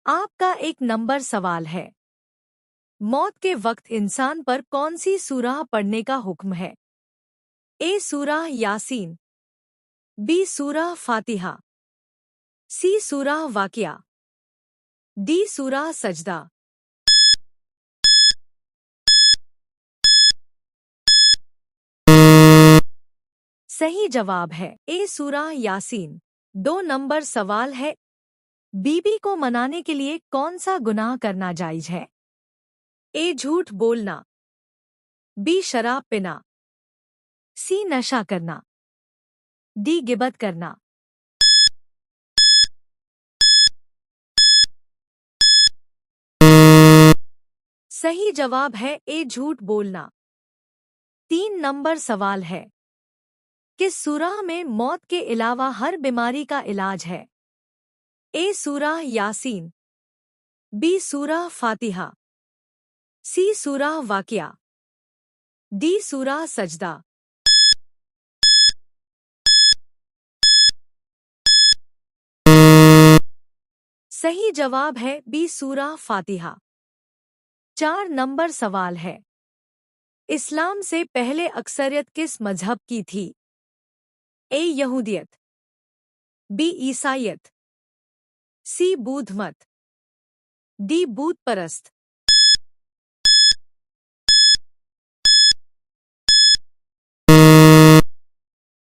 आपका एक नंबर सवाल है। मौत के वक्त इंसान पर कौन सी सूरह पढ़ने का हुक्म है? ए सूरह यासीन, बी सूरह फातिहा, सी सूरह वाकिया, डी सूरह सजदा। सही जवाब है ए सूरह यासीन। 2 नंबर सवाल है। बीबी को मनाने के लिए कौन सा गुनाह करना जायज है? ए झूठ बोलना, बी शराब पीना, सी नशा करना, डी गिबत करना। सही जवाब है ए झूठ बोलना। 3 नंबर सवाल है। किस सूरह में मौत के अलावा हर बीमारी का इलाज है? ए सूरह यासीन, बी सूरह फातिहा, सी सूरह वाकिया, डी सूरह सजदा। सही जवाब है बी सूरह फातिहा। 4 नंबर सवाल है। इस्लाम से पहले अक्सरियत किस मजहब की थी? ए यहूदियत, बी ईसाइयत, सी बौद्ध मत, डी बूत परस्त।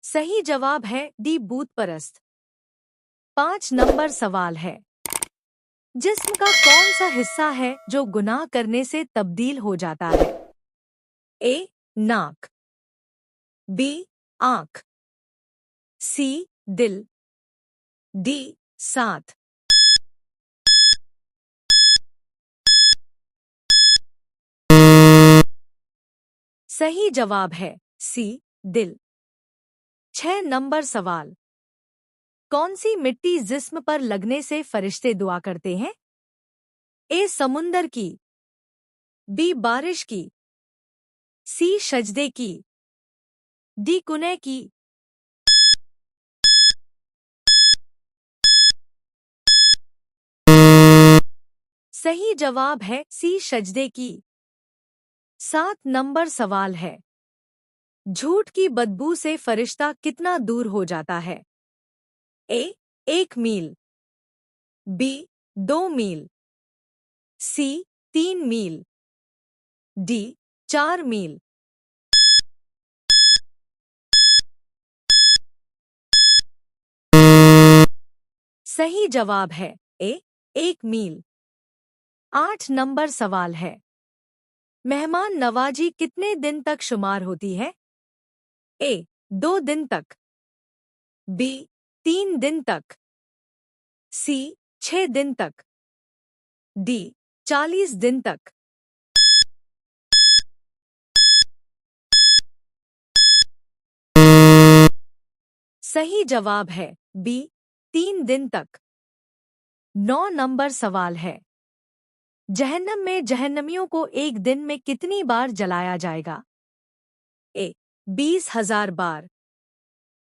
सही जवाब है डी बूत परस्त। 5 नंबर सवाल है। जिस्म का कौन सा हिस्सा है जो गुनाह करने से तब्दील हो जाता है? ए नाक, बी आंख, सी दिल, डी सांत। सही जवाब है सी दिल। 6 नंबर सवाल। कौन सी मिट्टी जिस्म पर लगने से फरिश्ते दुआ करते हैं? ए समुंदर की, बी बारिश की, सी सजदे की, डी कुने की। सही जवाब है सी सजदे की। 7 नंबर सवाल है। झूठ की बदबू से फरिश्ता कितना दूर हो जाता है? ए 1 मील, बी 2 मील, सी 3 मील, डी 4 मील। सही जवाब है ए 1 मील। 8 नंबर सवाल है। मेहमान नवाजी कितने दिन तक शुमार होती है? ए 2 दिन तक, बी 3 दिन तक, सी 6 दिन तक, डी 40 दिन तक। सही जवाब है बी 3 दिन तक। 9 नंबर सवाल है। जहन्नम में जहन्नमियों को एक दिन में कितनी बार जलाया जाएगा? ए 20,000 बार,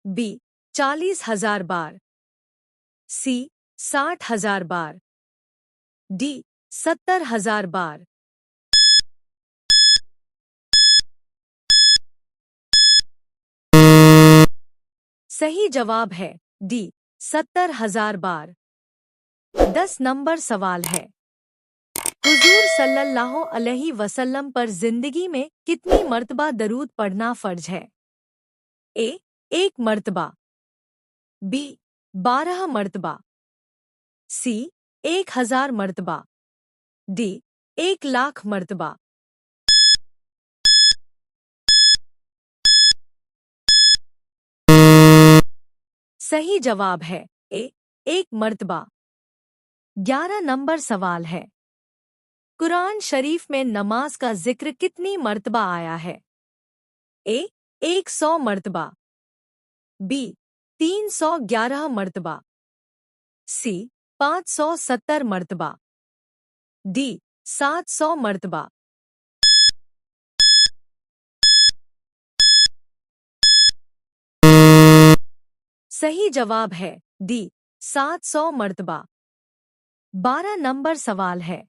बी 40,000 बार, सी 60,000 बार, डी 70,000 बार। सही जवाब है डी 70,000 बार। 10 नंबर सवाल है। हुजूर सल्लल्लाहु अलैहि वसल्लम पर जिंदगी में कितनी मर्तबा दरूद पढ़ना फर्ज है? ए 1 मर्तबा, बी 12 मर्तबा, सी 1000 मर्तबा, डी 1,00,000 मर्तबा। सही जवाब है ए 1 मर्तबा। 11 नंबर सवाल है। कुरान शरीफ में नमाज का जिक्र कितनी मर्तबा आया है? ए 100 मर्तबा, बी 311 मर्तबा, सी 570 मर्तबा, डी 700 मर्तबा। सही जवाब है डी 700 मर्तबा। 12 नंबर सवाल है,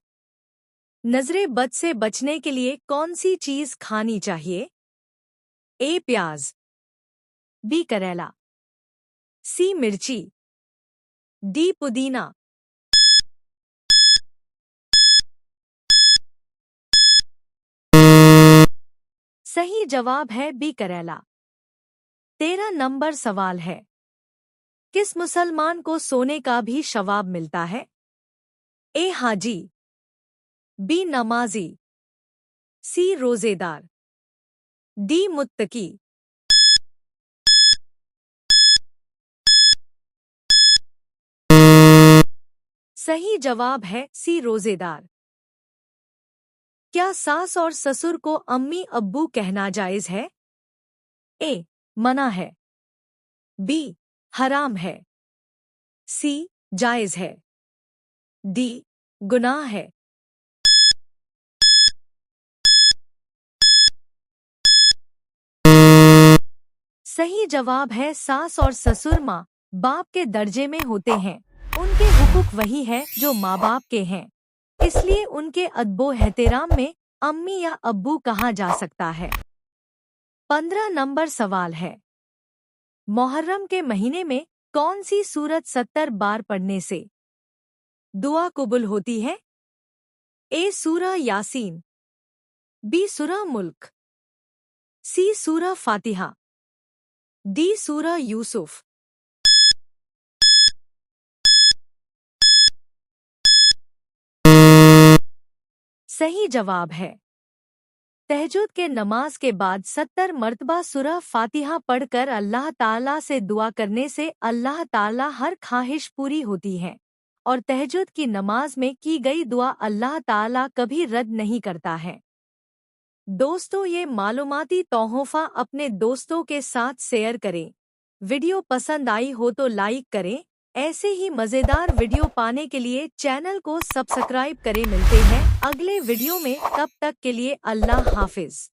नजरे बद से बचने के लिए कौन सी चीज खानी चाहिए? ए प्याज, बी करेला, सी मिर्ची, डी पुदीना। सही जवाब है बी करेला। 13 नंबर सवाल है, किस मुसलमान को सोने का भी सवाब मिलता है? ए हाजी, बी नमाजी, सी रोजेदार, डी मुत्तकी। सही जवाब है सी रोजेदार। क्या सास और ससुर को अम्मी अब्बू कहना जायज है? ए मना है, बी हराम है, सी जायज है, डी गुनाह है। सही जवाब है सास और ससुर माँ बाप के दर्जे में होते हैं। उनके हुकूक वही है जो माँ बाप के हैं, इसलिए उनके अदबो एहतराम में अम्मी या अब्बू कहा जा सकता है। 15 नंबर सवाल है, मुहर्रम के महीने में कौन सी सूरत 70 बार पढ़ने से दुआ कबूल होती है? ए सूरह यासीन, बी सूरह मुल्क, सी सूरह फातिहा, डी सूरह यूसुफ। सही जवाब है, तहज्जुद के नमाज के बाद 70 मर्तबा सूरह फातिहा पढ़कर अल्लाह ताला से दुआ करने से अल्लाह ताला हर ख्वाहिश पूरी होती है और तहज्जुद की नमाज में की गई दुआ अल्लाह ताला कभी रद्द नहीं करता है। दोस्तों, ये मालूमाती तोहफा अपने दोस्तों के साथ शेयर करें। वीडियो पसंद आई हो तो लाइक करें। ऐसे ही मज़ेदार वीडियो पाने के लिए चैनल को सब्सक्राइब करें। मिलते हैं अगले वीडियो में, तब तक के लिए अल्लाह हाफिज।